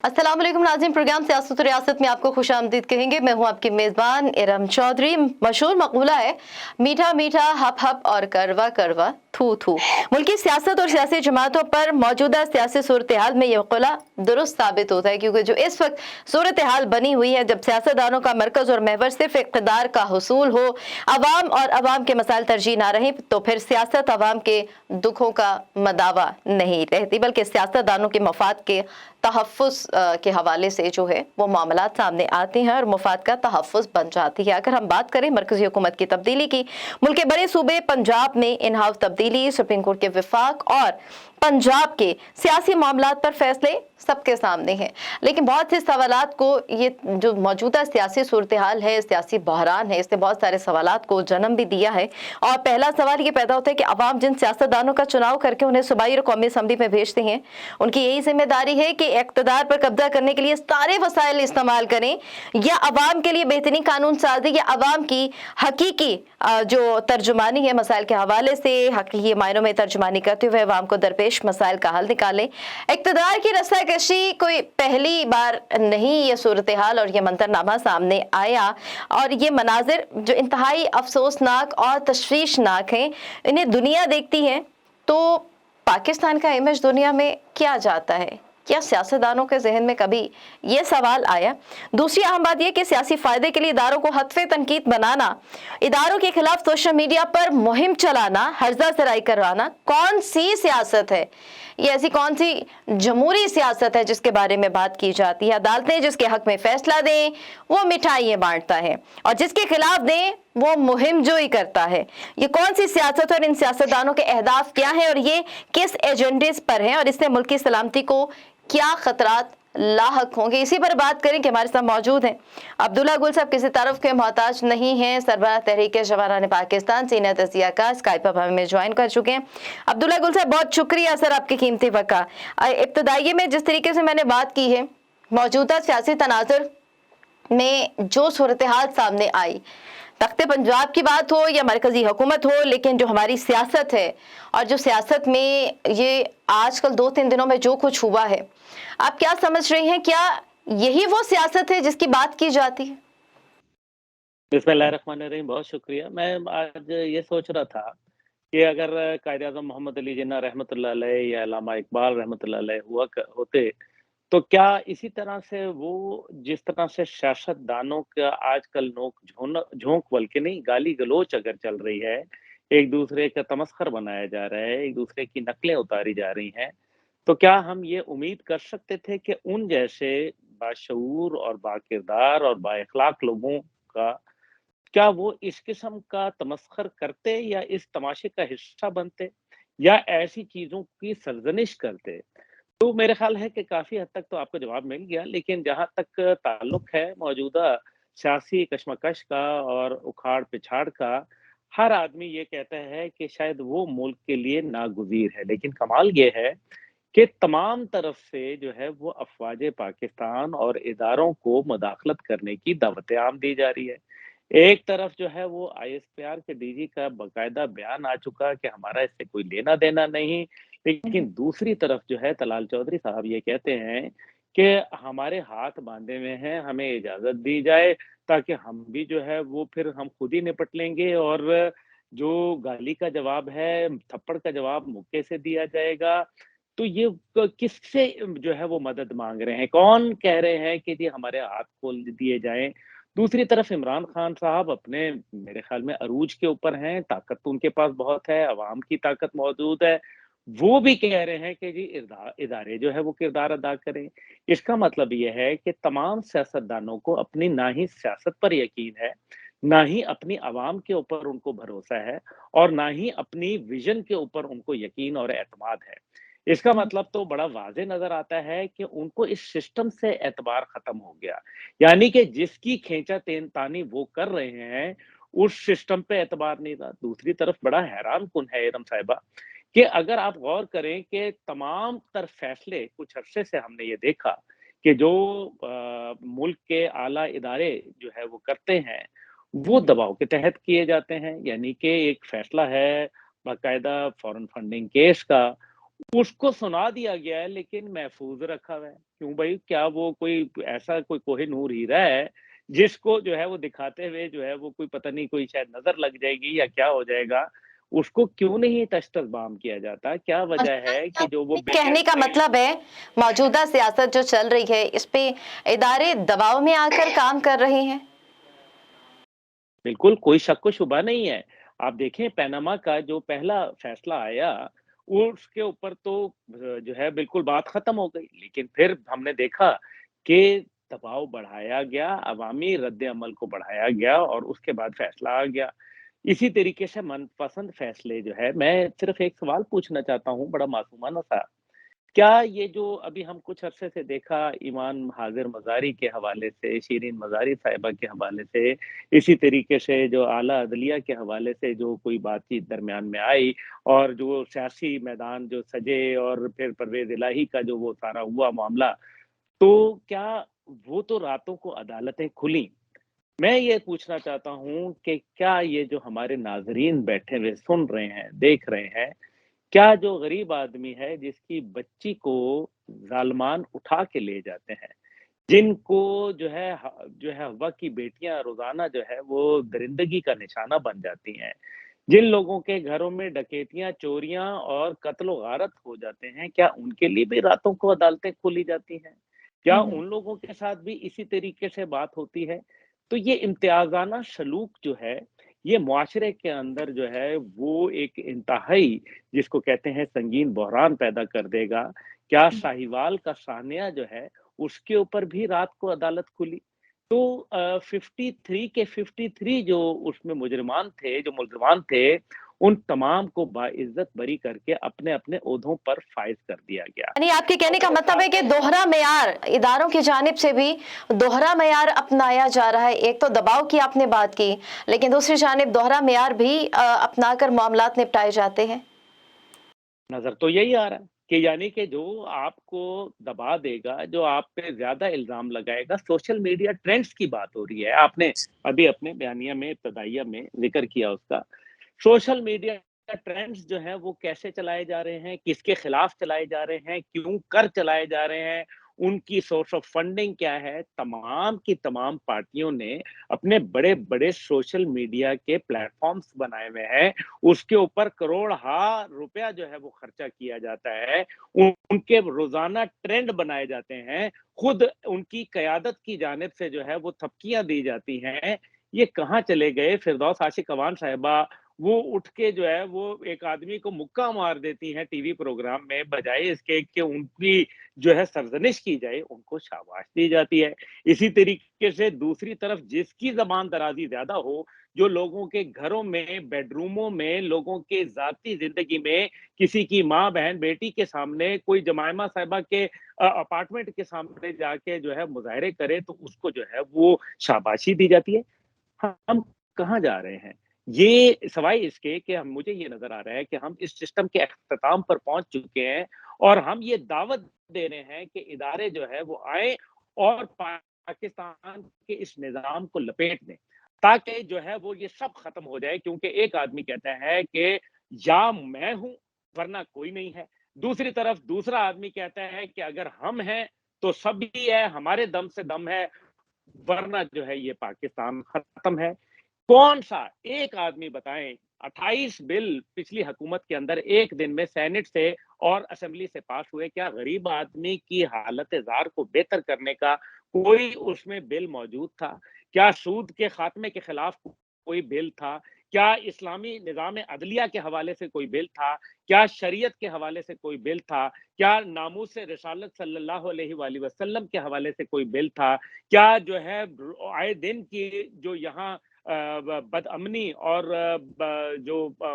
अस्सलाम वालेकुम नाज़रीन, प्रोग्राम सियासत और रियासत में आपको खुशामदीद कहेंगे। मैं हूं आपकी मेज़बान इरम चौधरी। मशहूर मकूला है, मीठा मीठा हप हप और करवा करवा थू थू। मुल्की सियासत और सियासी जमातों पर मौजूदा सियासी सूरत हाल में यह मकूला दुरुस्त साबित होता है, क्योंकि जो इस वक्त सूरत हाल बनी हुई है, जब सियासतदानों का मरकज़ और महवर सिर्फ इक़्तिदार का हुसूल हो, अवाम और अवाम के मसाइल तरजीह ना रहे, तो फिर सियासत अवाम के दुखों का मदावा नहीं रहती, बल्कि सियासतदानों के मफाद के तहफ़्फ़ुज़ के हवाले से जो है वो मामलात सामने आते हैं और मफाद का तहफ़्फ़ुज़ बन जाती है। अगर हम बात करें मरकज़ी हुकूमत की तब्दीली की, मुल्क के बड़े सूबे पंजाब में इन हाउस तब्दीली, सुप्रीम कोर्ट के विफाक और पंजाब के सियासी मामलात पर फैसले सबके सामने हैं, लेकिन बहुत से सवालात को ये जो मौजूदा सियासी सूरत हाल है, सियासी बहरान है, इसने बहुत सारे सवालात को जन्म भी दिया है। और पहला सवाल ये पैदा होता है कि अवाम जिन सियासतदानों का चुनाव करके उन्हें सूबाई और कौमी असम्बली में भेजते हैं, उनकी यही जिम्मेदारी है कि इक़्तिदार पर कब्जा करने के लिए सारे वसाइल इस्तेमाल करें, या अवाम के लिए बेहतरीन कानून साजी, या अवाम की हकीकी जो तर्जुमानी है मसाइल के हवाले से, हकीकी मायनों में तर्जुमानी करते हुए अवाम को दरपेश मसाइल का हल निकालें। इक़्तिदार की रस्साकशी कोई पहली बार नहीं ये सूरत हाल और ये मंजरनामा सामने आया, और ये मनाजिर जो इंतहाई अफसोसनाक और तशवीशनाक हैं, इन्हें दुनिया देखती है तो पाकिस्तान का इमेज दुनिया में क्या जाता है? क्या सियासतदानों के जहन में कभी ये सवाल आया? दूसरी अहम बात यह कि सियासी फायदे के लिए इदारों को हत्फे तनकीद बनाना, इदारों के खिलाफ सोशल मीडिया पर मुहिम चलाना, हर्जा सराई करवाना कौन सी सियासत है? ये ऐसी कौन सी जमहूरी सियासत है जिसके बारे में बात की जाती है? अदालतें जिसके हक में फैसला दें वो मिठाइयाँ बांटता है, और जिसके खिलाफ दें वो मुहिम जोई करता है। ये कौन सी सियासत और इन सियासतदानों के अहदाफ क्या हैं, और ये किस एजेंडे पर हैं, और इससे मुल्क की सलामती को क्या खतरात लाहक होंगे? इसी पर बात करें कि हमारे साथ मौजूद हैं अब्दुल्ला गुल साहब, किसी तरफ के मोहताज नहीं हैं, सरबराह तहरीक जवानान पाकिस्तान, सीनियर तजिया का स्काइप पर हमें ज्वाइन कर चुके हैं। अब्दुल्ला गुल साहब, बहुत शुक्रिया सर आपके कीमती वक्त का। इब्तदाई में जिस तरीके से मैंने बात की है, मौजूदा सियासी तनाजुर में जो सूरत हाल सामने आई, तख्ते पंजाब की बात हो या मरकजी हुकूमत हो, लेकिन जो हमारी सियासत है और जो सियासत में ये आजकल 2-3 दिनों में जो कुछ हुआ है, आप क्या समझ रही हैं? क्या यही वो सियासत है जिसकी बात की जाती है? बिस्मिल्लाहिर्रहमानिर्रहीम, बहुत शुक्रिया। मैं आज ये सोच रहा था कि अगर कायद-ए-आज़म मोहम्मद अली जिन्ना रहमतुल्लाह अलैह या अल्लामा इकबाल रहमतुल्लाह अलैह होते, तो क्या इसी तरह से वो जिस तरह से सियासतदानों का आजकल झोंक बल्कि नहीं, गाली-गलौच अगर चल रही है, एक-दूसरे का तमस्खर बनाया जा रहा है, एक-दूसरे की नकलें उतारी जा रही हैं, तो क्या हम ये उम्मीद कर सकते थे कि उन जैसे बाशऊर और बाकिरदार और बाइख़्लाक़ लोगों का क्या वो इस किस्म का तमस्खर करते या इस तमाशे का हिस्सा बनते या ऐसी चीज़ों की सरज़निश करते? तो मेरे ख़्याल है कि काफ़ी हद तक तो आपको जवाब मिल गया, लेकिन जहाँ तक ताल्लुक है मौजूदा सियासी कशमकश का और उखाड़-पिछाड़ का, हर आदमी ये कहता है कि शायद वो मुल्क के लिए नागुज़ीर है। लेकिन कमाल ये है कि तमाम तरफ से जो है वो अफ़वाज पाकिस्तान और इदारों को मुदाखलत करने की दावत-ए-आम दी जा रही है। एक तरफ जो है वो आईएसपीआर के डीजी का बाकायदा बयान आ चुका कि हमारा इससे कोई लेना-देना नहीं, लेकिन दूसरी तरफ जो है तलाल चौधरी साहब ये कहते हैं कि हमारे हाथ बाँधे हुए हैं, हमें इजाज़त दी जाए ताकि हम भी जो है वो फिर हम खुद ही निपट लेंगे, और जो गाली का जवाब है, थप्पड़ का जवाब मुक्के से दिया जाएगा। तो ये किससे जो है वो मदद माँग रहे हैं? कौन कह रहे हैं कि जी हमारे हाथ खोल दिए जाएँ? दूसरी तरफ इमरान खान साहब अपने मेरे ख़्याल में अरूज के ऊपर हैं, ताकत तो उनके पास बहुत है, अवाम की ताकत मौजूद है। वो भी कह रहे हैं कि जी इदारे जो है वो किरदार अदा करें। इसका मतलब ये है कि तमाम सियासतदानों को अपनी ना ही सियासत पर यकीन है, ना ही अपनी अवाम के ऊपर उनको भरोसा है, और ना ही अपनी विज़न के ऊपर उनको यकीन और एतमाद है। इसका मतलब तो बड़ा वाज़ेह नज़र आता है कि उनको इस सिस्टम से एतबार ख़त्म हो गया। यानी कि जिसकी खींचा-तानी वो कर रहे हैं, उस सिस्टम पे एतबार नहीं रहा। दूसरी तरफ बड़ा हैरान-कुन है इरम साहिबा कि अगर आप गौर करें कि तमाम तर फैसले कुछ अरसे से हमने ये देखा कि जो मुल्क के आला इदारे जो है वो करते हैं, वो दबाव के तहत किए जाते हैं। यानी कि एक फैसला है बाकायदा फ़ॉरेन फंडिंग केस का, उसको सुना दिया गया है लेकिन महफूज़ रखा हुआ है। क्यों भई? क्या वो कोई ऐसा कोई कोहिनूर हीरा है, जिसको जो है वो दिखाते हुए जो है वो कोई पता नहीं कोई शायद नज़र लग जाएगी या क्या हो जाएगा, उसको क्यों नहीं तश्तज़बाम किया जाता? क्या वजह मौजूदा है कि जो वो सियासत कहने का बेहतरीन मतलब है, मौजूदा सियासत जो चल रही है, इस पे इदारे दबाव में आकर काम कर रहे हैं? बिल्कुल, कोई शक व शुबा नहीं है। आप देखें पैनामा का जो पहला फैसला आया, वो उसके ऊपर तो जो है बिल्कुल बात ख़त्म हो गई। लेकिन फिर हमने देखा कि दबाव बढ़ाया गया, अवामी रद्द-ए-अमल को बढ़ाया गया और उसके बाद फैसला आ गया। इसी तरीके से मनपसंद फैसले जो है मैं सिर्फ़ एक सवाल पूछना चाहता हूँ, बड़ा मासूमाना सा। क्या ये जो अभी हम कुछ अरसे से देखा ईमान हाज़िर मज़ारी के हवाले से, शिरीन मज़ारी साहिबा के हवाले से, इसी तरीके से जो आला अदलिया के हवाले से जो कोई बातचीत दरमियान में आई और जो सियासी मैदान जो सजे और फिर परवेज़ इलाही का जो वो सारा हुआ मामला, तो क्या वो तो रातों को अदालतें खुलीं। मैं ये पूछना चाहता हूँ कि क्या ये जो हमारे नाज़रीन बैठे हुए सुन रहे हैं, देख रहे हैं, क्या जो गरीब आदमी है जिसकी बच्ची को ज़ालिमान उठा के ले जाते हैं, जिनको जो है हव्वा की बेटियाँ रोज़ाना जो है वो दरिंदगी का निशाना बन जाती हैं, जिन लोगों के घरों में डकैतियाँ, चोरियाँ और कत्ल-ओ-गारत हो जाते हैं, क्या उनके लिए भी रातों को अदालतें खोली जाती हैं? क्या हुँ। उन लोगों के साथ भी इसी तरीके से बात होती है? तो ये इम्तियाज़ाना सलूक जो है, ये मुआशरे के अंदर जो है वो एक इंतहाई जिसको कहते हैं संगीन बहरान पैदा कर देगा। क्या साहिवाल का सानिया जो है, उसके ऊपर भी रात को अदालत खुली। तो 53 के 53 जो उसमें मुजरिमान थे जो मुल्ज़िमान थे, उन तमाम को बाइज़्ज़त बरी करके अपने-अपने ओहदों पर फ़ाइज़ कर दिया गया। यानी आपके कहने का मतलब है कि दोहरा मेयार इदारों की जानिब से भी दोहरा मेयार अपनाया जा रहा है। एक तो दबाव की आपने बात की, लेकिन दूसरी जानिब दोहरा मेयार भी अपनाकर मामलात निपटाए जाते हैं। नज़र तो यही आ रहा है कि यानी कि जो आपको दबा देगा, जो आप पे ज़्यादा इल्ज़ाम लगाएगा, सोशल मीडिया ट्रेंड्स की बात हो रही है। आपने अभी अपने बयानिया में, इब्तिदाइया में ज़िक्र किया उसका। सोशल मीडिया ट्रेंड्स जो हैं वो कैसे चलाए जा रहे हैं, किसके खिलाफ चलाए जा रहे हैं, क्यों कर चलाए जा रहे हैं, उनकी सोर्स ऑफ फंडिंग क्या है, तमाम की तमाम पार्टियों ने अपने बड़े-बड़े सोशल मीडिया के प्लेटफ़ॉर्म्स बनाए हुए हैं। उसके ऊपर करोड़-हा रुपया जो है वो खर्चा किया जाता है। उनके रोज़ाना ट्रेंड बनाए जाते हैं। खुद उनकी क़यादत की जानिब से जो है वो थपकियाँ दी जाती हैं। ये कहाँ चले गए फिरदौस आशिक अवान साहिबा वो उठ के जो है वो एक आदमी को मुक्का मार देती हैं टीवी प्रोग्राम में बजाए इसके कि उनकी जो है सरज़निश की जाए, उनको शाबाश दी जाती है। इसी तरीके से दूसरी तरफ जिसकी ज़बान दराज़ी ज़्यादा हो, जो लोगों के घरों में, बेडरूमों में, लोगों के ज़ाती ज़िंदगी में किसी की माँ, बहन, बेटी के सामने कोई जमाइमा साहिबा के अपार्टमेंट के सामने जाके जो है मुज़ाहरे करे तो उसको जो है वो शाबाशी दी जाती है। हम कहाँ जा रहे हैं? ये सिवाय इसके कि हम मुझे ये नज़र आ रहा है कि हम इस सिस्टम के अख्ताम पर पहुँच चुके हैं और हम ये दावत दे रहे हैं कि इदारे जो है वो आएँ और पाकिस्तान के इस निज़ाम को लपेट दें, ताकि जो है वो ये सब ख़त्म हो जाए क्योंकि एक आदमी कहता है कि या मैं हूँ, वरना कोई नहीं है। दूसरी तरफ दूसरा आदमी कहता है कि अगर हम हैं, तो सब भी है, हमारे दम से दम है, वरना जो है ये पाकिस्तान खत्म है। कौन-सा एक आदमी बताएँ 28 बिल पिछली हुकूमत के अंदर एक दिन में सेनेट से और असेंबली से पास हुए। क्या गरीब आदमी की हालत-ए-ज़ार को बेहतर करने का कोई उसमें बिल मौजूद था? क्या सूद के खात्मे के खिलाफ कोई बिल था? क्या इस्लामी निज़ाम अदलिया के हवाले से कोई बिल था? क्या शरीयत के हवाले से कोई बिल था? क्या नामूस रिसालत सल्लल्लाहु अलैहि वसल्लम के हवाले से कोई बिल था? क्या जो है आए दिन की जो यहाँ बदअमनी और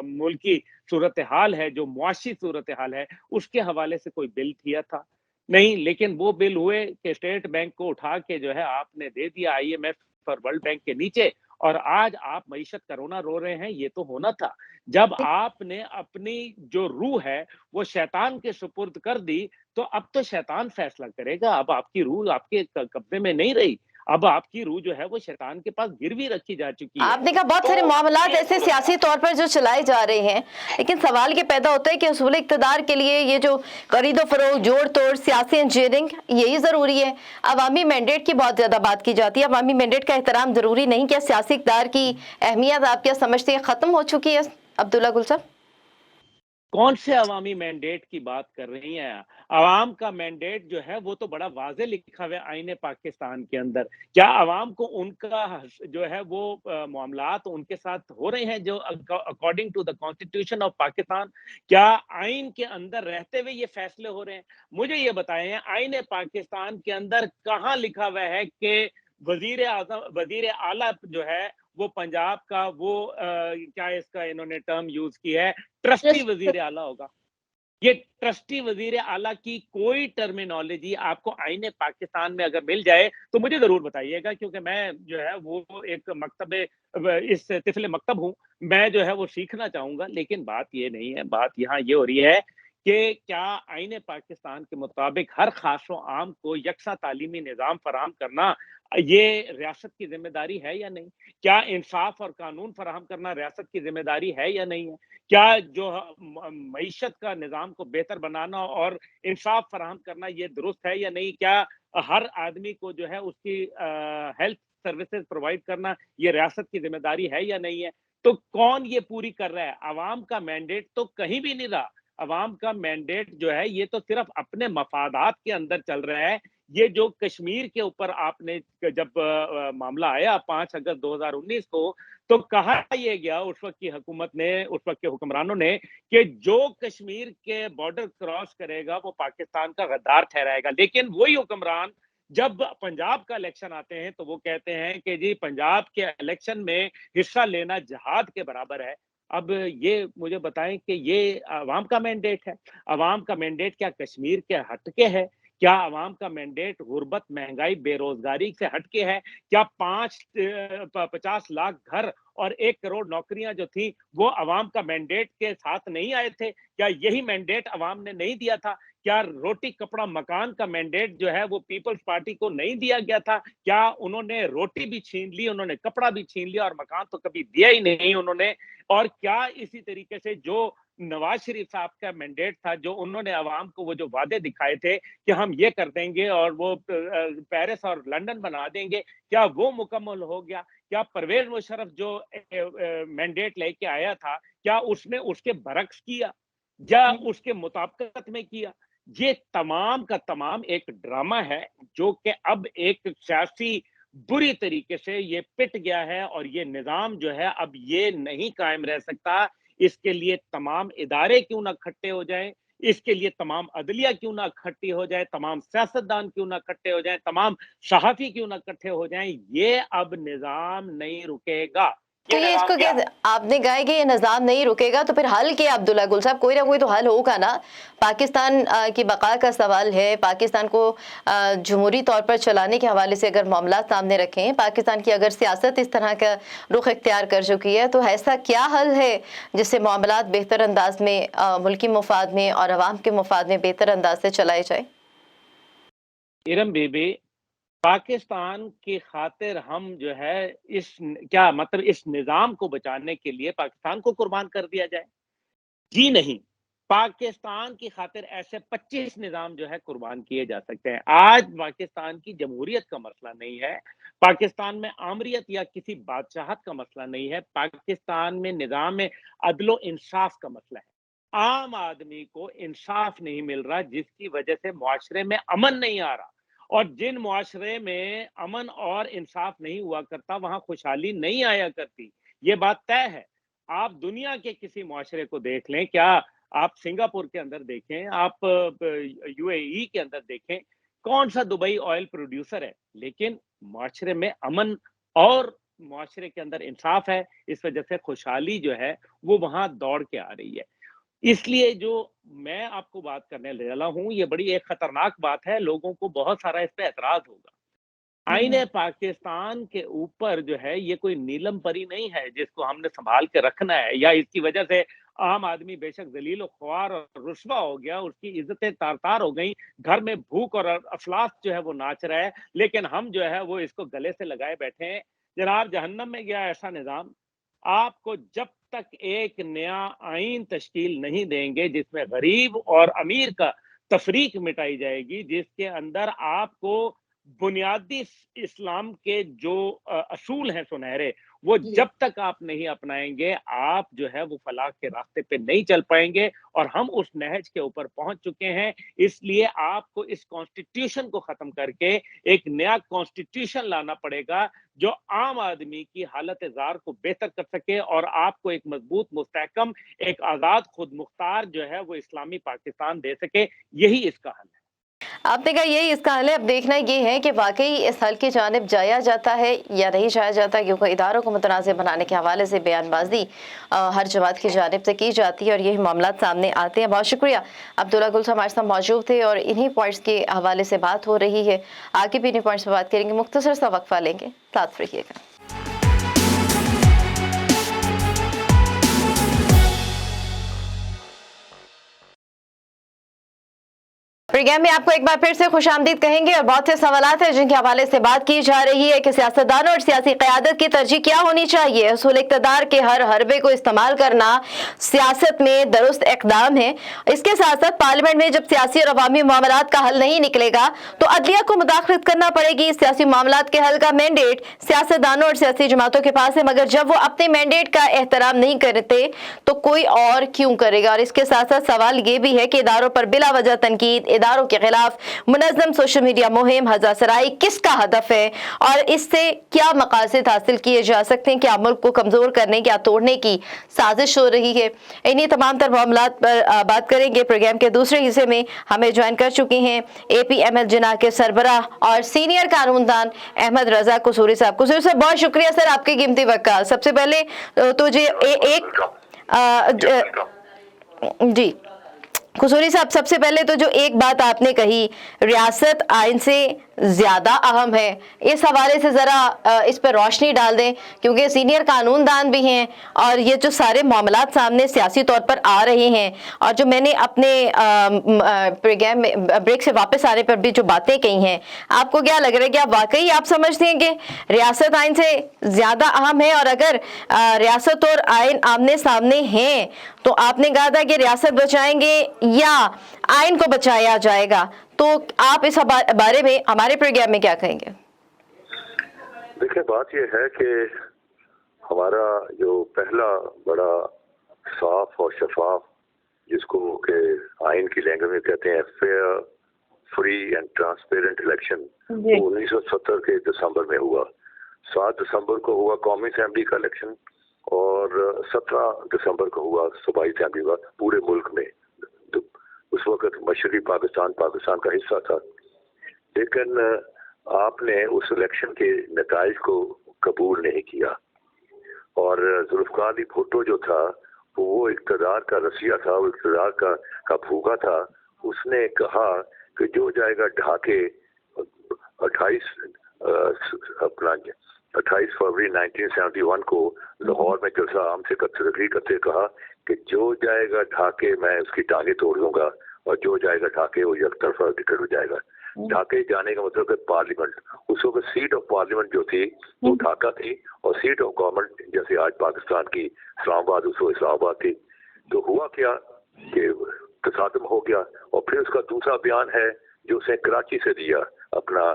मुल्की सूरत-ए-हाल है, जो मुआशी सूरत-ए-हाल है, उसके हवाले से कोई बिल दिया था? नहीं, लेकिन वो बिल हुए कि स्टेट बैंक को उठा के जो है आपने दे दिया आईएमएफ और वर्ल्ड बैंक के नीचे और आज आप मईशत का रोना रो रहे हैं, ये तो होना था। जब आपने अपनी जो रूह है, वो शैतान के सुपुर्द कर दी, तो अब तो शैतान फैसला करेगा, अब आपकी रूह आपके कब्ज़े में नहीं रही। अब आपकी रूह जो है वो शैतान के पास गिरवी रखी जा चुकी है। आपने कहा बहुत सारे तो मामलात ये ऐसे सूरत सियासी तौर पर जो चलाए जा रहे हैं, लेकिन सवाल ये पैदा होता है कि उसूल इक़्तिदार के लिए ये जो खरीदो फरोख्त, जोड़ तोड़, सियासी इंजीनियरिंग, यही ज़रूरी है। अवामी मैंडेट की बहुत ज़्यादा बात की जाती है, अवामी मैंडेट का एहतराम ज़रूरी नहीं। क्या सियासी इक़्तिदार की अहमियत आप क्या समझते हैं ख़त्म हो चुकी है अब्दुल्ला गुल साहब? कौन से अवामी मैंडेट की बात कर रही हैं? अवाम का मैंडेट जो है वो तो बड़ा वाज़ेह लिखा हुआ है आईने पाकिस्तान के अंदर। क्या अवाम को उनका जो है वो मामलात उनके साथ हो रहे हैं जो according to the constitution of Pakistan? क्या आइन के अंदर रहते हुए ये फैसले हो रहे हैं? मुझे ये बताएं, आईने पाकिस्तान के अंदर कहाँ लिखा हुआ है कि वजीर आला जो है वो पंजाब का वो क्या इसका इन्होंने टर्म यूज की है, ट्रस्टी वजीर आला होगा। ये ट्रस्टी वजीर आला की कोई टर्मिनोलॉजी आपको आईने पाकिस्तान में अगर मिल जाए तो मुझे जरूर बताइएगा, क्योंकि मैं जो है वो एक इस तिफले मकतब हूँ, मैं जो है वो सीखना चाहूंगा। लेकिन बात ये नहीं है, बात यहाँ ये हो रही है कि क्या आईने पाकिस्तान के मुताबिक हर खास व आम को यकसा तालीमी निज़ाम फराहम करना ये रियासत की जिम्मेदारी है या नहीं? क्या इंसाफ और कानून फराहम करना रियासत की जिम्मेदारी है या नहीं है? क्या जो मईशत का निज़ाम को बेहतर बनाना और इंसाफ फराहम करना ये दुरुस्त है या नहीं? क्या हर आदमी को जो है उसकी हेल्थ सर्विसेज प्रोवाइड करना ये रियासत की जिम्मेदारी है या नहीं है? तो कौन ये पूरी कर रहा है? अवाम का मैंडेट तो कहीं भी नहीं रहा। अवाम का मैंडेट जो है ये तो सिर्फ अपने मफादात के अंदर चल रहा है। ये जो कश्मीर के ऊपर आपने जब मामला आया 5 अगस्त 2019 को, तो कहा ये गया उस वक्त की हुकूमत ने, उस वक्त के हुक्मरानों ने, कि जो कश्मीर के बॉर्डर क्रॉस करेगा वो पाकिस्तान का गद्दार ठहराएगा। लेकिन वही हुक्मरान जब पंजाब का इलेक्शन आते हैं तो वो कहते हैं कि जी पंजाब के इलेक्शन में हिस्सा लेना जिहाद के बराबर है। अब ये मुझे बताएं कि ये अवाम का मैंडेट है? अवाम का मैंडेट क्या कश्मीर के हटके है? क्या अवाम का मैंडेट गुर्बत, महंगाई, बेरोजगारी से हटके है? क्या 50 लाख घर और 1 करोड़ नौकरियां जो थी वो अवाम का मैंडेट के साथ नहीं आए थे? क्या यही मैंडेट अवाम ने नहीं दिया था? क्या रोटी कपड़ा मकान का मैंडेट जो है वो पीपल्स पार्टी को नहीं दिया गया था? क्या उन्होंने रोटी भी छीन ली, उन्होंने कपड़ा भी छीन लिया और मकान तो कभी दिया ही नहीं उन्होंने? और क्या इसी तरीके से जो नवाज शरीफ साहब का मैंडेट था, जो उन्होंने अवाम को वो जो वादे दिखाए थे कि हम ये कर देंगे और वो पेरिस और लंदन बना देंगे, क्या वो मुकम्मल हो गया? क्या परवेज मुशर्रफ जो मैंडेट लेके आया था, क्या उसने उसके बरक्स किया या उसके मुताबिकत में किया? ये तमाम का तमाम एक ड्रामा है जो कि अब एक सियासी बुरी तरीके से ये पिट गया है और ये निज़ाम जो है अब ये नहीं कायम रह सकता। इसके लिए तमाम इदारे क्यों ना इकट्ठे हो जाएँ, इसके लिए तमाम अदलिया क्यों ना इकट्ठी हो जाए, तमाम सियासतदान क्यों ना इकट्ठे हो जाएँ, तमाम सहाफ़ी क्यों ना इकट्ठे हो जाएँ, ये अब निज़ाम नहीं रुकेगा। तो ये ये निज़ाम इसको क्या क्या, है? आपने कहा है कि ये निज़ाम नहीं रुकेगा, तो फिर हल क्या अब्दुल्ला गुल साहब? कोई ना कोई तो हल होगा ना। पाकिस्तान की बका का सवाल है। पाकिस्तान को जमहूरी तौर पर चलाने के हवाले से अगर मामला सामने रखें, पाकिस्तान की अगर सियासत इस तरह का रुख इख्तियार कर चुकी है, तो ऐसा क्या हल है जिससे मामलात बेहतर अंदाज में मुल्की मुफाद में और अवाम के मुफाद में बेहतर अंदाज से चलाए जाए? इरम बीबी, पाकिस्तान की खातिर हम जो है क्या मतलब इस निज़ाम को बचाने के लिए पाकिस्तान को कुर्बान कर दिया जाए? जी नहीं। पाकिस्तान की खातिर ऐसे 25 निज़ाम जो है कुर्बान किए जा सकते हैं। आज पाकिस्तान की जमहूरियत का मसला नहीं है, पाकिस्तान में आमरीत या किसी बादशाहत का मसला नहीं है, पाकिस्तान में निज़ाम अदल-ओ-इंसाफ का मसला है। आम आदमी को इंसाफ नहीं मिल रहा, जिसकी वजह से मुआशरे में अमन नहीं आ रहा, और जिन मुआशरे में अमन और इंसाफ नहीं हुआ करता, वहाँ खुशहाली नहीं आया करती। ये बात तय है। आप दुनिया के किसी मुआशरे को देख लें, क्या आप सिंगापुर के अंदर देखें, आप यूएई के अंदर देखें, कौन-सा दुबई ऑयल प्रोड्यूसर है, लेकिन मुआशरे में अमन और मुआशरे के अंदर इंसाफ है, इस वजह से खुशहाली जो है, वो वहाँ दौड़ के आ रही है। इसलिए जो मैं आपको बात करने ले चला हूँ, ये बड़ी एक खतरनाक बात है, लोगों को बहुत सारा इस पे एतराज़ होगा। आईने पाकिस्तान के ऊपर जो है ये कोई नीलम परी नहीं है जिसको हमने संभाल के रखना है या इसकी वजह से आम आदमी बेशक जलील ख्वार और रुस्वा हो गया, उसकी इज्जतें तार-तार हो गई, घर में भूख और अफलास जो है वो नाच रहा है, लेकिन हम जो है वो इसको गले से लगाए बैठे हैं। जनाब, जहन्नम में गया ऐसा निज़ाम, आपको जब तक एक नया आइन तश्कील नहीं देंगे जिसमें गरीब और अमीर का तफरीक मिटाई जाएगी, जिसके अंदर आपको बुनियादी इस्लाम के जो असूल हैं सुनहरे, वो जी। जब तक आप नहीं अपनाएंगे, आप जो है वो फलाह के रास्ते पे नहीं चल पाएंगे। और हम उस नहज के ऊपर पहुंच चुके हैं। इसलिए आपको इस कॉन्स्टिट्यूशन को खत्म करके एक नया कॉन्स्टिट्यूशन लाना पड़ेगा जो आम आदमी की हालत जार को बेहतर कर सके और आपको एक मजबूत, मुस्तहकम, एक आजाद, खुद मुख्तार जो है वो इस्लामी पाकिस्तान दे सके। यही इसका हल है। आपने कहा यही इसका हल है। अब देखना ये है कि वाकई इस हल की जानिब जाया जाता है या नहीं जाया जाता, क्योंकि इदारों को मुतनाज़ बनाने के हवाले से बयानबाजी हर जमात की जानिब से की जाती है और यही मामला सामने आते हैं। बहुत शुक्रिया, अब्दुल्ला गुल हमारे साथ मौजूद थे और इन्हीं पॉइंट्स के हवाले से बात हो रही है। आगे भी इन्हीं पॉइंट्स पर बात करेंगे, मुख्तसर सा वक्फा लेंगे, साथ रहिएगा। प्रोग्राम में आपको एक बार फिर से खुशामदीद कहेंगे और बहुत से सवालात हैं जिनके हवाले से बात की जा रही है कि सियासतदानों और सियासी क़यादत की तरजीह क्या होनी चाहिए। हुसूल इक़्तिदार के हर हरबे को इस्तेमाल करना सियासत में दुरुस्त इक़दाम है। इसके साथ साथ पार्लियामेंट में जब सियासी और अवामी मामलात का हल नहीं निकलेगा तो अदलिया को मुदाखलत करना पड़ेगी। सियासी मामलात के हल का मैंडेट सियासतदानों और सियासी जमातों के पास है, मगर जब वो अपने मैंडेट का एहतराम नहीं करते तो कोई और क्यों करेगा। और इसके साथ साथ सवाल ये भी है कि इदारों पर बिला वजह तनकीद, इदारों के खिलाफ मुनज़्ज़म सोशल मीडिया मुहिम, हज़ासराई किसका हदफ है और इससे क्या मकासद हासिल किए जा सकते हैं। क्या मुल्क को कमज़ोर करने, क्या तोड़ने की साजिश हो रही है। इन्हीं तमाम तर मामलात पर बात करेंगे। प्रोग्राम के दूसरे हिस्से में हमें ज्वाइन कर चुके हैं APML जिना के सरबराह और सीनियर कानूनदान अहमद रजा कुसूरी साहब। कुसूरी साहब, बहुत शुक्रिया सर आपके कीमती वक्त का। सबसे पहले तो जी कुसूरी साहब, सबसे पहले तो जो एक बात आपने कही, रियासत आइन से ज़्यादा अहम है, इस हवाले से ज़रा इस पर रोशनी डाल दें, क्योंकि सीनियर कानूनदान भी हैं और ये जो सारे मामलात सामने सियासी तौर पर आ रहे हैं और जो मैंने अपने प्रोग्राम में ब्रेक से वापस आने पर भी जो बातें कही हैं, आपको क्या लग रहा है कि आप वाकई आप समझते हैं कि रियासत आइन से ज़्यादा अहम है? और अगर रियासत और आइन आमने सामने हैं तो आपने कहा था कि रियासत बचाएंगे या आइन को बचाया जाएगा, तो आप इस बारे में हमारे प्रोग्राम में क्या कहेंगे? देखिए, बात यह है कि हमारा जो पहला बड़ा साफ और शफाफ, जिसको के आइन की लैंग्वेज में कहते हैं fair, free and transparent election, वो 1970 के दिसंबर में हुआ। 7 दिसंबर को हुआ कौमी असेंबली का इलेक्शन और 17 दिसंबर को हुआ सूबाई असेंबली का पूरे मुल्क में। उस वक्त मशरक़ी पाकिस्तान का हिस्सा था, लेकिन आपने उस इलेक्शन के नताइज को कबूल नहीं किया और जुल्फ़िकार अली भुट्टो जो था वो इक़्तिदार का रसिया था, वो इक़्तिदार का भूखा था। उसने कहा कि जो जाएगा ढाके 28 फरवरी 1971 को लाहौर में जलसा आम से तकरीर करते कहा कि जो जाएगा ढाके मैं उसकी टांगे तोड़ दूंगा और जो जाएगा ढाके वो एक तरफा टिकट हो जाएगा। ढाके जाने का मतलब है पार्लियामेंट, उस वक्त सीट ऑफ पार्लियामेंट जो थी वो ढाका थी और सीट ऑफ गवर्नमेंट जैसे आज पाकिस्तान की इस्लामाबाद, उस वक्त इस्लामाबाद थी। तो हुआ क्या कि तसादम हो गया। और फिर उसका दूसरा बयान है जो उसने कराची से दिया, अपना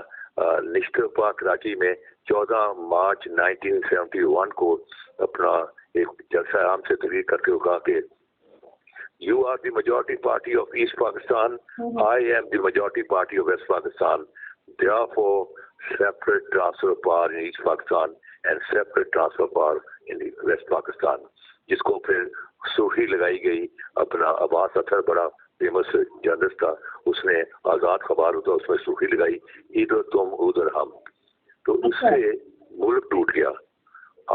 निश्तरपा कराची में 14 मार्च 1971 को अपना एक जलसा आम से तकरीर करके वो कहा कि You are the majority party of East Pakistan. I am the majority party of West Pakistan. Therefore, separate transfer of power in East Pakistan and separate transfer of power in the West Pakistan. जिसको फिर सूफी लगाई गई। अपना अब्बास अतर बड़ा famous journalist था, उसने आज़ाद खबर होता उसमें सूफी लगाई, इधर तुम उधर हम। तो उससे मुल्क टूट गया।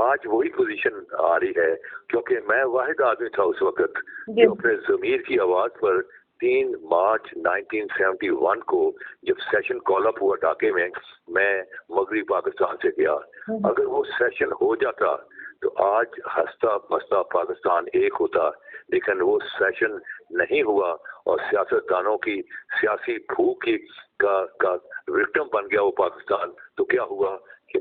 आज वही पोजीशन आ रही है, क्योंकि मैं वाहिद आदमी था उस वक्त जो अपने ज़मीर की आवाज़ पर 3 मार्च 1971 को जब सेशन कॉल अप हुआ ढाके में, मैं मगरबी पाकिस्तान से गया। अगर वो सेशन हो जाता तो आज हंसता बसता पाकिस्तान एक होता, لیکن وہ سیشن نہیں ہوا اور سیاستدانوں کی سیاسی بھوک کا وکٹم بن گیا وہ پاکستان. تو کیا ہوا کہ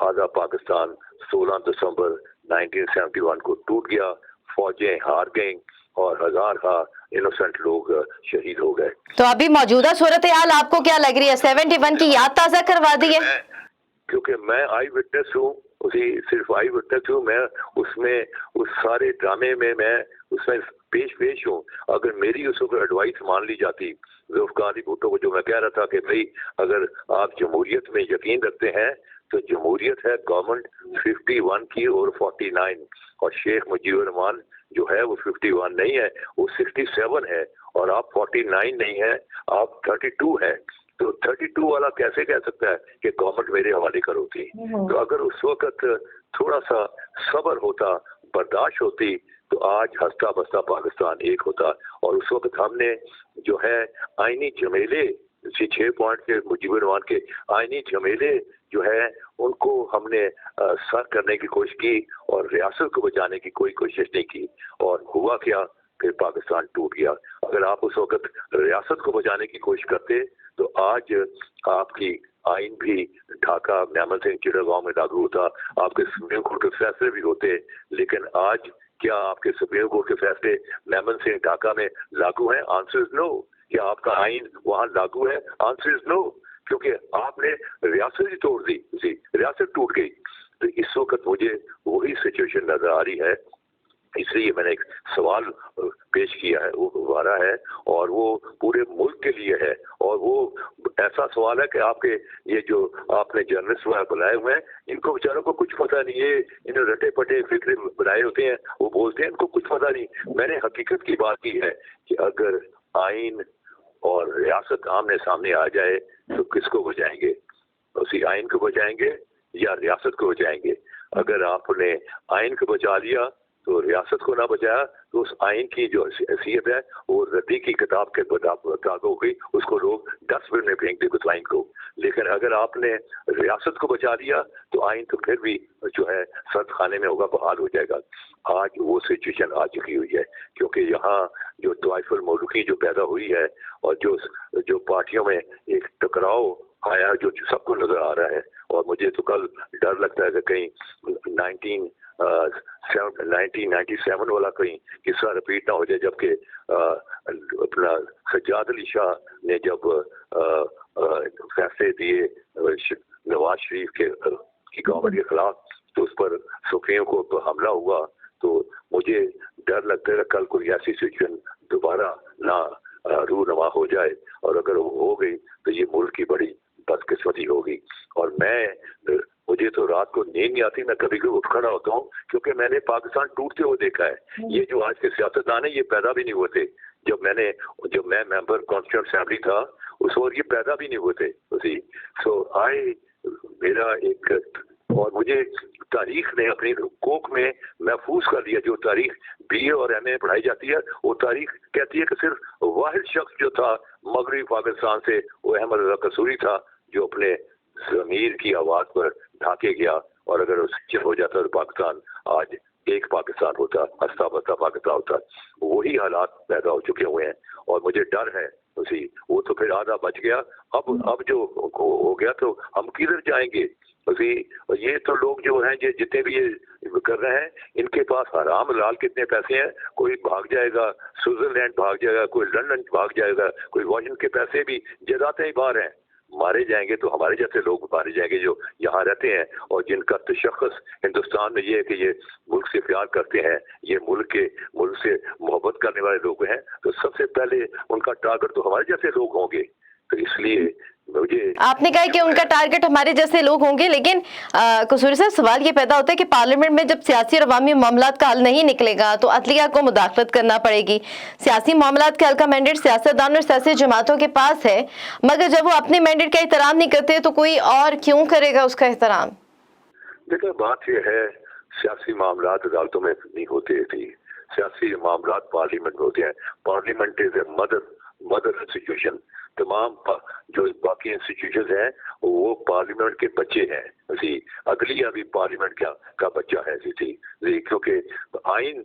آدھا پاکستان 16 دسمبر 1971 کو ٹوٹ گیا, فوجیں ہار گئیں اور ہزار انوسنٹ لوگ شہید ہو گئے. تو ابھی موجودہ صورتحال آپ کو کیا لگ رہی ہے؟ 71 کی یاد تازہ کروا دی ہے؟ کیونکہ میں آئی وٹنس ہوں, صرف آئی وٹنس ہوں, میں اس سارے ڈرامے میں اس میں پیش ہوں. اگر میری اس وقت ایڈوائس مان لی جاتی ذوالفقار علی بھٹو کو, جو میں کہہ رہا تھا کہ بھائی اگر آپ جمہوریت میں یقین رکھتے ہیں تو جمہوریت ہے گورنمنٹ 51 کی اور 49, اور شیخ مجیب الرحمان جو ہے وہ 51 نہیں ہے, وہ 67 ہے, اور آپ 49 نہیں ہے, آپ 32 ہے. تو 32 والا کیسے کہہ سکتا ہے کہ گورنمنٹ میرے حوالے کرو تھی؟ تو اگر اس وقت تھوڑا سا صبر ہوتا, برداشت ہوتی, تو آج ہنستا بستا پاکستان ایک ہوتا. اور اس وقت ہم نے جو ہے آئینی جھمیلے 6 پوائنٹ کے مجیب الرحمان کے آئینی جھمیلے جو ہے ان کو ہم نے سر کرنے کی کوشش کی اور ریاست کو بچانے کی کوئی کوشش نہیں کی. اور ہوا کیا کہ پاکستان ٹوٹ گیا. اگر آپ اس وقت ریاست کو بچانے کی کوشش کرتے تو آج آپ کی آئین بھی ڈھاکہ میمن سنگھ چڑھا میں لاگو ہوتا, آپ کے سپریم کورٹ کے فیصلے بھی ہوتے. لیکن آج کیا آپ کے سپریم کورٹ کے فیصلے میمن سنگھ ڈھاکہ میں لاگو ہیں؟ آنسر از نو. کیا آپ کا آئین وہاں لاگو ہے؟ آنسر از نو, کیونکہ آپ نے ریاست ہی توڑ دی, ریاست ٹوٹ گئی. تو اس وقت مجھے وہی سچویشن نظر آ رہی ہے, اس لیے میں نے ایک سوال پیش کیا ہے, وہ دوبارہ ہے اور وہ پورے ملک کے لیے ہے. اور وہ ایسا سوال ہے کہ آپ کے یہ جو آپ نے جرنلسٹ بنائے ہوئے ہیں, ان کو بیچاروں کو کچھ پتہ نہیں, یہ انہیں رٹے پٹے فکر بنائے ہوتے ہیں, وہ بولتے ہیں ان کو کچھ پتہ نہیں. میں نے حقیقت کی بات کی ہے کہ اگر آئین اور ریاست آمنے سامنے آ جائے تو کس کو بچائیں گے؟ اسی آئین کو بچائیں گے یا ریاست کو بچائیں گے؟ اگر آپ نے آئین کو بچا لیا تو ریاست کو نہ بچایا تو اس آئین کی جو حیثیت ہے وہ ردی کی کتاب کے مطابق ہو گئی, اس کو لوگ ڈسٹ بن میں پھینک دیں اس آئین کو. لیکن اگر آپ نے ریاست کو بچا دیا تو آئین تو پھر بھی جو ہے سرد خانے میں ہوگا, بحال ہو جائے گا. آج وہ سچویشن آ چکی ہوئی ہے, کیونکہ یہاں جو طوائف الملوکی جو پیدا ہوئی ہے اور جو پارٹیوں میں ایک ٹکراؤ آیا ہے جو سب کو نظر آ رہا ہے. اور مجھے تو کل ڈر لگتا ہے کہ کہیں 1997 والا کہیں قصہ رپیٹ نہ ہو جائے, جبکہ اپنا سجاد علی شاہ نے جب فیصلے دیے نواز شریف کی گورنمنٹ کے خلاف تو اس پر سپریم کورٹ پر حملہ ہوا. تو مجھے ڈر لگتا ہے کل کوئی ایسی سچویشن دوبارہ نہ رونما ہو جائے, اور اگر وہ ہو گئی تو یہ ملک کی بڑی بدقسمتی ہوگی. اور مجھے تو رات کو نیند نہیں آتی, میں کبھی کبھی اٹھ کھڑا ہوتا ہوں, کیونکہ میں نے پاکستان ٹوٹتے ہوئے دیکھا ہے. یہ جو آج کے سیاستدان ہیں یہ پیدا بھی نہیں ہوئے تھے جب میں ممبر کانسٹیٹیوئنٹ اسمبلی تھا, اس وقت یہ پیدا بھی نہیں ہوئے تھے. سو میرا ایک, اور مجھے تاریخ نے اپنی کوک میں محفوظ کر دیا. جو تاریخ BA اور MA پڑھائی جاتی ہے وہ تاریخ کہتی ہے کہ صرف واحد شخص جو تھا مغربی پاکستان سے وہ احمد رضا قصوری تھا, جو اپنے ضمیر کی آواز پر ڈھاکے گیا. اور اگر اس ہو جاتا تو پاکستان آج ایک پاکستان ہوتا, ہنستا بستا پاکستان ہوتا. وہی حالات پیدا ہو چکے ہوئے ہیں اور مجھے ڈر ہے وہ تو پھر آدھا بچ گیا. اب جو ہو گیا تو ہم کدھر جائیں گے؟ یہ تو لوگ جو ہیں جتنے بھی یہ کر رہے ہیں ان کے پاس حرام حلال کتنے پیسے ہیں. کوئی بھاگ جائے گا سوئٹزرلینڈ, بھاگ جائے گا کوئی لندن, بھاگ جائے گا کوئی واشنگٹن. کے پیسے بھی جائیدادیں ہی باہر ہیں. مارے جائیں گے تو ہمارے جیسے لوگ مارے جائیں گے جو یہاں رہتے ہیں اور جن کا تشخص ہندوستان میں یہ ہے کہ یہ ملک سے پیار کرتے ہیں, یہ ملک سے محبت کرنے والے لوگ ہیں. تو سب سے پہلے ان کا ٹارگٹ تو ہمارے جیسے لوگ ہوں گے. تو اس لیے آپ نے کہا کہ ان کا ٹارگٹ ہمارے جیسے لوگ ہوں گے, لیکن قصوری صاحب سوال یہ پیدا ہوتا ہے کہ پارلیمنٹ میں جب سیاسی اور عوامی معاملات کا حل نہیں نکلے گا تو عدلیہ کو مداخلت کرنا پڑے گی. سیاسی معاملات کے حل کا مینڈیٹ سیاستدانوں اور سیاسی جماعتوں کے پاس ہے, مگر جب وہ اپنے مینڈیٹ کا احترام نہیں کرتے تو کوئی اور کیوں کرے گا اس کا احترام؟ دیکھیں بات یہ ہے, سیاسی معاملات عدالتوں میں نہیں ہوتے تھے, سیاسی معاملات پارلیمنٹ میں ہوتے ہیں. Parliament is a mother institution. تمام جو باقی انسٹیٹیوشنز ہیں وہ پارلیمنٹ کے بچے ہیں. عدلیہ بھی پارلیمنٹ کا بچہ ہے. کیونکہ आइन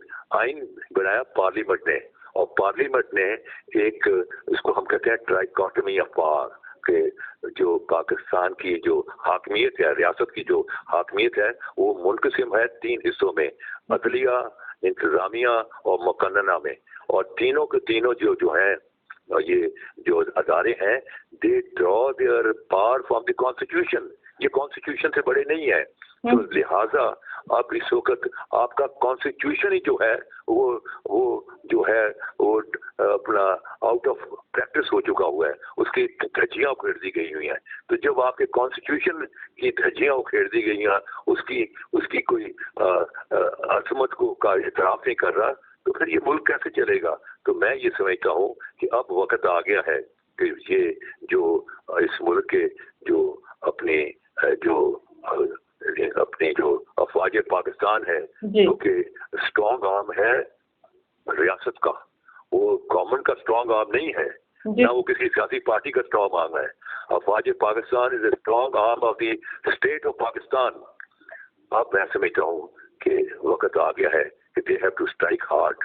बनाया पार्लियामेंट ने, और पार्लियामेंट ने एक, इसको हम कहते हैं ट्राइकोटमी ऑफ पावर, कि जो पाकिस्तान की जो हाकमियत है, रियासत की जो हाकमियत है, वो मुनक़सिम है 3 हिस्सों में, अदलिया, इंतजामिया और मुकन्नना में। और तीनों के तीनों जो हैं, ये जो अदारे हैं, they draw their power from the constitution. ये कॉन्स्टिट्यूशन से बड़े नहीं है, तो लिहाजा अब इस वक्त आपका कॉन्स्टिट्यूशन ही जो है वो जो है वो अपना आउट ऑफ प्रैक्टिस हो चुका हुआ है, उसकी धज्जियां उखेड़ दी गई हुई हैं। तो जब आपके कॉन्स्टिट्यूशन की धज्जियां उखेड़ दी गई हैं, उसकी कोई अजमत का एहतराम नहीं कर रहा, तो फिर ये मुल्क कैसे चलेगा? तो मैं ये समझता हूँ कि अब वक्त आ गया है कि ये जो इस मुल्क के जो अपने जो अफवाज पाकिस्तान है, जो कि स्ट्रॉन्ग आर्म है रियासत का, वो गवर्नमेंट का स्ट्रॉन्ग आर्म नहीं है, ना वो किसी सियासी पार्टी का स्ट्रॉन्ग आर्म है। अफवाज Pakistan is a strong arm of the state of Pakistan. अब मैं समझता हूँ कि वक्त आ गया है कि they have to strike hard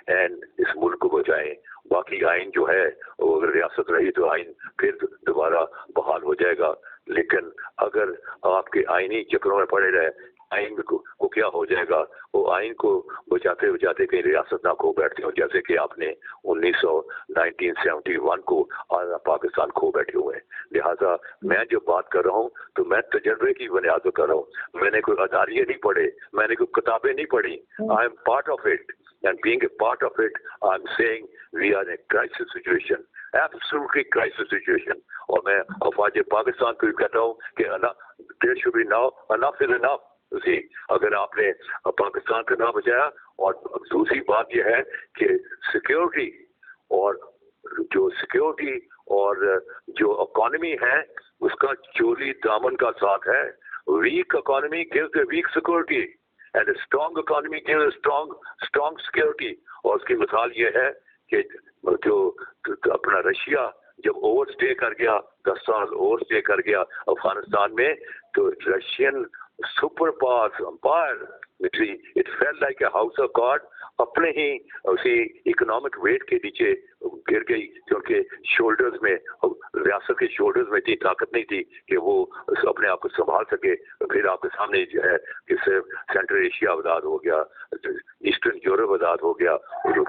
and इस मुल्क को बचाएं। बाकी आइन जो है वो अगर रियासत रही तो आइन फिर दोबारा बहाल हो जाएगा, लेकिन अगर आपके आइनी चक्रों में पड़े रहे, आइन को क्या हो जाएगा? वो आइन को बचाते बचाते कहीं रियासत ना खो बैठते हो, जैसे कि आपने 1971 को आज़ाद पाकिस्तान खो बैठे हुए हैं। लिहाजा मैं जो बात कर रहा हूँ तो मैं तजर्बे की बुनियाद पर कर रहा हूँ। मैंने कोई अदारिये नहीं पढ़े, मैंने कोई किताबें नहीं पढ़ी। I am part of it, and being a part of it, I'm saying we are in a crisis situation, absolutely crisis situation. और मैं अफवाज पाकिस्तान को भी कहता हूँ कि there should be now enough is enough। उसी अगर आपने पाकिस्तान को ना बचाया, और दूसरी बात यह है कि सिक्योरिटी और जो इकोनॉमी है उसका चोरी दामन का साथ है। Weak economy gives a weak security and a strong economy gives a strong security। और उसकी मिसाल ये है कि जो अपना रशिया जब ओवरस्टे कर गया, 10 साल ओवरस्टे कर गया अफगानिस्तान में, तो Russian superpower empire it felt like a house of card, अपने ही उसी इकोनॉमिक वेट के नीचे गिर गई, क्योंकि शोल्डर्स में, रियासत के शोल्डर्स में इतनी ताकत नहीं थी कि वो अपने आप को संभाल सके। फिर आपके सामने जो है कि सेंट्रल एशिया आज़ाद हो गया, ईस्टर्न यूरोप आज़ाद हो गया,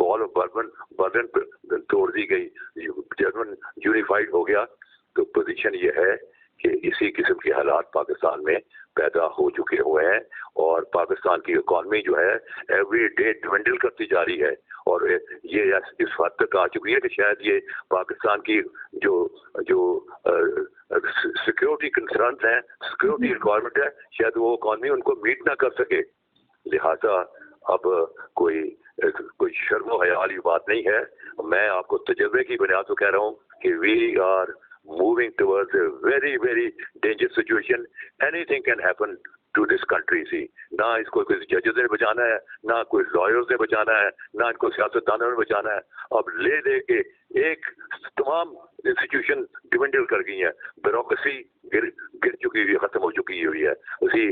वॉल ऑफ बर्लिन तोड़ दी गई, जर्मन यूनिफाइड हो गया। तो पोजीशन ये है कि इसी किस्म के हालात पाकिस्तान में पैदा हो चुके हुए हैं, और पाकिस्तान की इकॉनमी जो है एवरी डे डिवेंडल करती जा रही है, और ये इस हद तक आ चुकी है कि शायद ये पाकिस्तान की जो सिक्योरिटी कंसर्न है, सिक्योरिटी रिक्वायरमेंट है, शायद वो इकॉनमी उनको मीट ना कर सके। लिहाजा अब कोई शर्म हया वाली बात नहीं है। मैं आपको तजर्बे की बुनियाद पर कह रहा हूँ कि we are moving towards a very very dangerous situation। anything can happen to this country। सी ना इसको कोई जजेस ने बचाना है, ना कोई लॉयर्स ने बचाना है, ना इनको सियासतदानों ने बचाना है। अब ले दे के एक तमाम इंस्टीट्यूशन डिवेंडल कर गई हैं, ब्यूरोक्रेसी गिर चुकी हुई, खत्म हो चुकी हुई है, उसी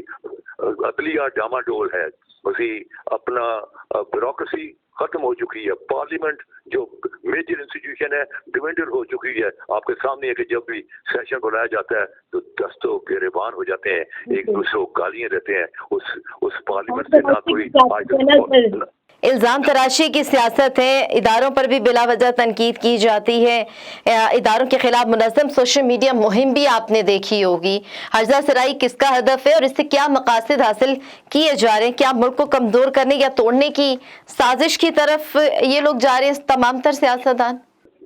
अदलिया डामाडोल है, उसी अपना ब्यूरोक्रेसी खत्म हो चुकी है, पार्लियामेंट जो मेजर इंस्टीट्यूशन है डिवेंडल हो चुकी है। आपके सामने है कि जब भी सेशन बुलाया जाता है तो दस्तों गिरेबान हो जाते हैं, एक दूसरे को गालियां देते हैं। उस पार्लियामेंट से ना कोई इल्ज़ाम तराशी की सियासत है, इदारों पर भी बिला वजह तनकीद की जाती है, इदारों के खिलाफ मुनज़्ज़म सोशल मीडिया मुहिम भी आपने देखी होगी। हर्जा सराई किसका हदफ है और इससे क्या मकासद हासिल किए जा रहे हैं? क्या मुल्क को कमज़ोर करने या तोड़ने की साजिश की तरफ ये लोग जा रहे हैं, तमाम तर सियासतदान?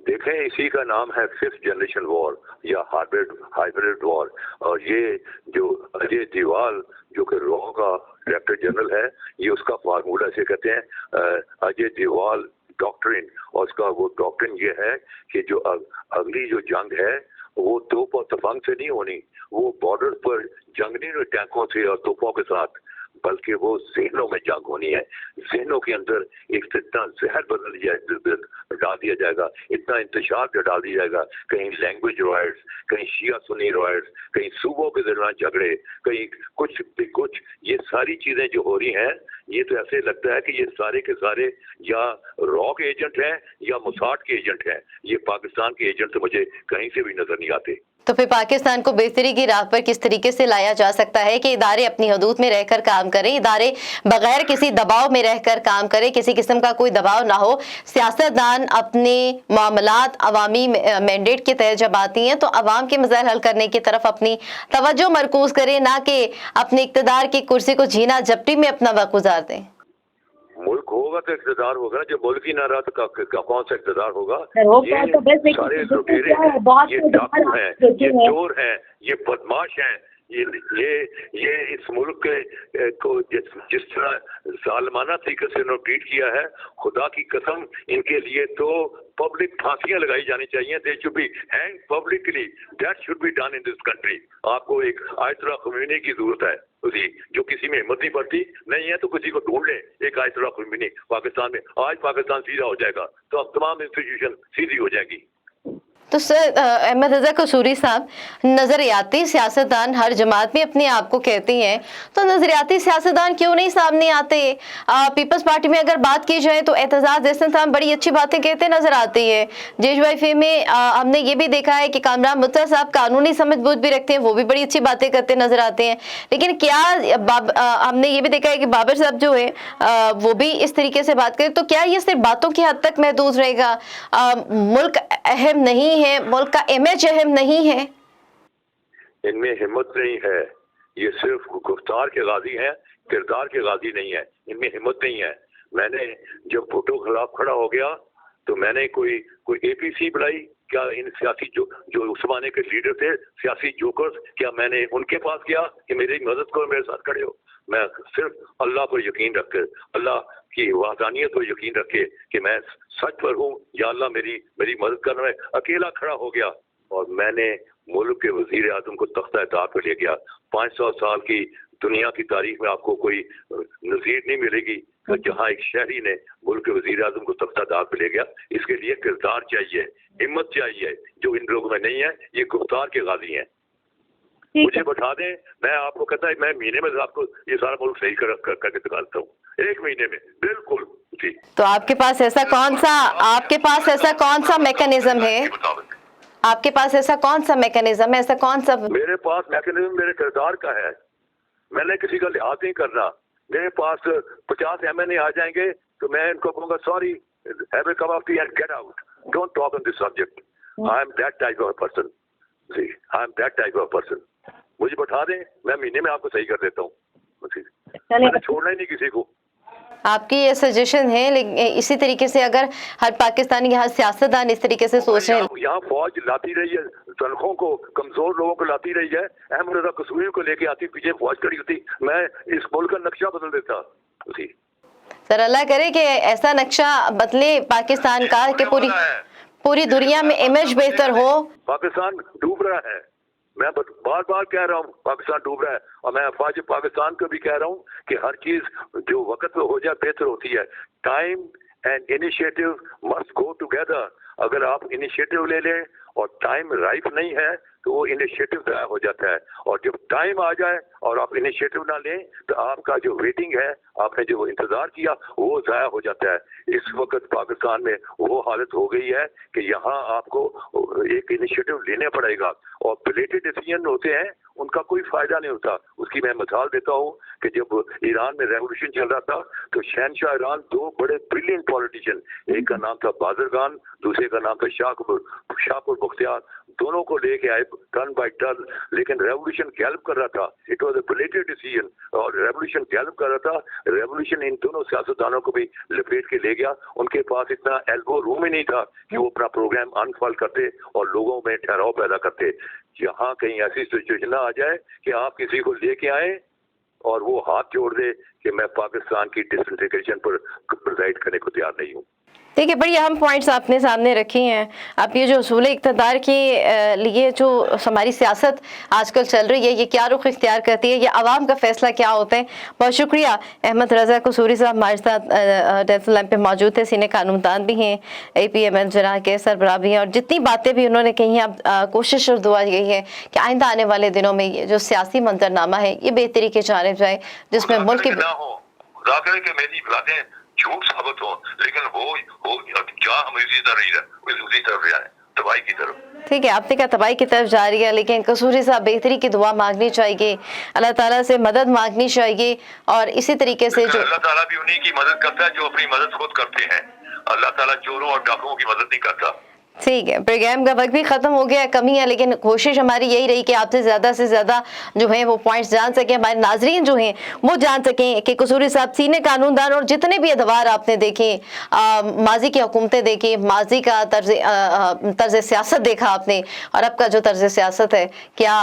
देखें, इसी का नाम है 5th जनरेशन वॉर या हाइब्रिड वॉर। और ये जो अजय दिवाल जो कि रॉ का डायरेक्टर जनरल है, ये उसका फार्मूला से कहते हैं अजय दिवाल डॉक्ट्रिन। और उसका वो डॉक्ट्रिन ये है कि जो अगली जो जंग है वो तोप और तफंग से नहीं होनी, वो बॉर्डर पर जंग नहीं, टैंकों से और तोपों के साथ बल्कि वो जहनों में जंग होनी है। जहनों के अंदर एक इतना जहर डाल दिया जाएगा, इतना इंतशार डाल दिया जाएगा, कहीं लैंग्वेज रॉयट्स, कहीं शिया सुन्नी रॉयट्स, कहीं सूबों के दरमियान झगड़े, कहीं कुछ ये सारी चीजें जो हो रही हैं, ये तो ऐसे लगता है कि ये सारे के सारे या रॉ के एजेंट हैं या मोसाद के एजेंट हैं। ये पाकिस्तान के एजेंट तो मुझे कहीं से भी नजर नहीं आते। तो फिर पाकिस्तान को बेहतरी की राह पर किस तरीके से लाया जा सकता है कि इदारे अपनी हदूद में रहकर काम करें, इदारे बगैर किसी दबाव में रहकर काम करें, किसी किस्म का कोई दबाव ना हो, सियासतदान अपने मामलात अवामी मैंडेट के तहत जब आती हैं तो अवाम के मसाइल हल करने की तरफ अपनी तवज्जो मरकूज करें, ना कि अपने इक़्तिदार की कुर्सी को झीना झपटी में अपना वक्त गुजार दें। मुल्क होगा तो इक़्तिदार होगा, जब मुल्क ही ना रहा तो कौन सा इक़्तिदार होगा? ये तो सारे लुटेरे हैं, ये डाकू हैं, ये चोर हैं, ये बदमाश हैं, ये इस मुल्क को जिस तरह जालिमाना तरीके से उन्होंने ट्रीट किया है, खुदा की कसम इनके लिए तो पब्लिक फांसियां लगाई जानी चाहिए। They should be hang publicly, that should be done in this country. आपको एक आयतुल्लाह ख़ुमैनी की जरूरत है, उसी जो किसी में हिम्मत नहीं पड़ती, नहीं है तो किसी को ढूंढ ले, एक आयतुल्लाह ख़ुमैनी पाकिस्तान में। आज पाकिस्तान सीधा हो जाएगा तो अब तमाम इंस्टीट्यूशन सीधी हो जाएगी। तो सर अहमद रजा कसूरी साहब, नजरियाती सियासतदान हर जमात में अपने आप को कहती हैं, तो नजरियाती सियासतदान क्यों नहीं सामने आते? पीपल्स पार्टी में अगर बात की जाए तो एतजाज एहसन साहब बड़ी अच्छी बातें कहते नजर आती है। JYF में हमने ये भी देखा है कि कामरान मुत्तहर साहब कानूनी समझबूझ भी रखते हैं, वो भी बड़ी अच्छी बातें करते नजर आते हैं। लेकिन क्या हमने ये भी देखा है कि बाबर साहब जो है वो भी इस तरीके से बात करें, तो क्या ये सिर्फ बातों की हद तक महदूद रहेगा? मुल्क अहम नहीं है, मुल्क का इमेज अहम नहीं है? इनमें हिम्मत नहीं है, ये सिर्फ गुफ्तार के गाजी हैं, किरदार के गाजी नहीं है, इनमें हिम्मत नहीं है। मैंने जब भुट्टो खिलाफ खड़ा हो गया तो मैंने कोई APC बुलाई क्या? इन सियासी जो उस जमाने के लीडर थे, सियासी जोकर्स, क्या मैंने उनके पास गया कि मेरी मदद करो, मेरे साथ खड़े हो? मैं सिर्फ अल्लाह पर यकीन रख कर, अल्लाह की वहदानियत पर यकीन रखे कि मैं सच पर हूँ, या अल्लाह मेरी मदद करने में अकेला खड़ा हो गया और मैंने मुल्क के वजीर आजम को तख्ता-ए-ताज पे ले गया। 500 साल की दुनिया की तारीख में आपको कोई नज़ीर नहीं मिलेगी कि जहाँ एक शहरी ने मुल्क के वजीर आजम को तख्ता-ए-ताज पे ले गया। इसके लिए किरदार चाहिए, हिम्मत चाहिए, जो इन लोगों में नहीं है। ये गुफ्तार के गाजी हैं। मुझे बैठा दें, मैं आपको कहता है मैं महीने में आपको ये सारा मुल्क सही करके दिखाता हूँ, 1 महीने में, बिल्कुल जी। तो आपके पास ऐसा कौन सा मैकेनिज्म है? आपके पास ऐसा कौन सा मैकेनिज्म है, ऐसा कौन सा? मेरे पास मैकेनिज्म मेरे किरदार का है। मैंने किसी का लिहाज नहीं करना। मेरे पास 50 MNA आ जाएंगे तो मैं इनको कहूँगा sorry, have a cup of tea and get out, don't talk on this subject. I am that type of person जी, I am that type of person. मुझे बैठा दें, मैं महीने में आपको सही कर देता हूँ, मैंने छोड़ना ही नहीं किसी को। आपकी ये सजेशन है, लेकिन इसी तरीके से अगर हर पाकिस्तानी यहाँ सियासतदान इस तरीके से सोच रहे हैं, यहाँ फौज लाती रही है, तनखों को, कमजोर लोगों को लाती रही है, अहमद रजा कसूरी को लेके आती, पीछे फौज खड़ी होती, मैं इस मुल्क का नक्शा बदल देता उसी। सर अल्लाह करे कि ऐसा नक्शा बदले पाकिस्तान का कि पूरी दुनिया में इमेज बेहतर हो। पाकिस्तान डूब रहा है, मैं बार बार कह रहा हूँ पाकिस्तान डूब रहा है, और मैं अफवाज पाकिस्तान को भी कह रहा हूँ कि हर चीज जो वक्त पे हो जाए बेहतर होती है। Time and initiative must go together. अगर आप इनिशिएटिव ले लें और टाइम राइट नहीं है तो वो इनिशिएटिव ज़ाया हो जाता है, और जब टाइम आ जाए और आप इनिशिएटिव ना लें तो आपका जो वेटिंग है, आपने जो इंतजार किया, वो ज़ाया हो जाता है। इस वक्त पाकिस्तान में वो हालत हो गई है कि यहाँ आपको एक इनिशिएटिव लेना पड़ेगा, और बिलेटेड डिसीजन होते हैं, उनका कोई फायदा नहीं होता। उसकी मैं मिसाल देता हूँ कि जब ईरान में रेवोल्यूशन चल रहा था तो शहनशाह ईरान 2 बड़े ब्रिलियंट पॉलिटिशियन, एक का नाम था बाज़रगान, दूसरे का नाम था शाहपुर बख्तियार, दोनों को लेके आए टर्न बाय टर्न, लेकिन रेवोल्यूशन गैल्प कर रहा था। It was a belated decision, और रेवोल्यूशन गैल्प कर रहा था। रेवोल्यूशन इन दोनों सियासतदानों को भी लपेट के ले गया। उनके पास इतना एल्बो रूम ही नहीं था कि वो अपना प्रोग्राम अनफॉल्ड करते और लोगों में ठहराव पैदा करते। यहाँ कहीं ऐसी सिचुएशन ना आ जाए कि आप किसी को लेके आए और वो हाथ जोड़ दे कि मैं पाकिस्तान की डिसइंटीग्रेशन पर प्रिजाइड करने को तैयार नहीं हूँ। देखिए बड़ी अहम पॉइंट्स आपने सामने रखी हैं। आप ये जो उसूल इक़्तिदार के लिए जो हमारी सियासत आजकल चल रही है, ये क्या रुख इख्तियार करती है, ये आवाम का फ़ैसला क्या होता है। बहुत शुक्रिया। अहमद रज़ा कसूरी साहब हमारे साथ टेलीफोन लाइन पे मौजूद थे, सीनियर कानूनदान भी हैं, APML जनाह के सरबराह भी हैं, और जितनी बातें भी उन्होंने कही हैं, अब कोशिश और दुआ यही है कि आइंदा आने वाले दिनों में ये जो सियासी मंजरनामा है ये बेहतरी की जानिब जाए, जिसमें मुल्क की मेरी बातें झूठ साबित हो, लेकिन वो जहाँ हम इसी तरफ उसी तरफ जाए, तबाही की तरफ। ठीक है, आपने कहा तबाही की तरफ जा रही है, लेकिन कसूरी साहब बेहतरी की दुआ मांगनी चाहिए, अल्लाह ताला से मदद मांगनी चाहिए, और इसी तरीके से जो अल्लाह ताला भी उन्हीं की मदद करता है जो अपनी मदद खुद करते हैं। अल्लाह ताला चोरों और डाकुओं की मदद नहीं करता। ठीक है, प्रोग्राम का वक्त भी ख़त्म हो गया, कमी है, लेकिन कोशिश हमारी यही रही कि आपसे ज़्यादा जो है वो पॉइंट्स जान सकें, हमारे नाजरीन जो हैं वो जान सकें कि कसूरी साहब सीनियर कानूनदान और जितने भी अदवार आपने देखे, माजी की हुकूमतें देखी, माजी का तर्ज सियासत देखा आपने, और अब का जो तर्ज सियासत है, क्या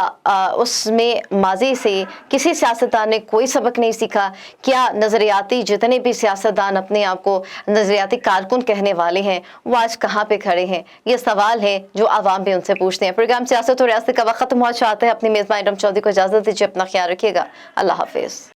उसमें माजी से किसी सियासतदान ने कोई सबक नहीं सीखा? क्या नज़रियाती जितने भी सियासतदान अपने आप को नज़रियाती कारकुन कहने वाले हैं वो आज कहाँ पे खड़े हैं? ये सवाल है जो आवाम भी उनसे पूछते हैं। प्रोग्राम सियासत और रियासत का वक्त खत्म हुआ चाहते हैं। अपनी मेज़बान इरम चौधरी को इजाज़त दीजिए, अपना ख्याल रखिएगा। अल्लाह हाफिज़।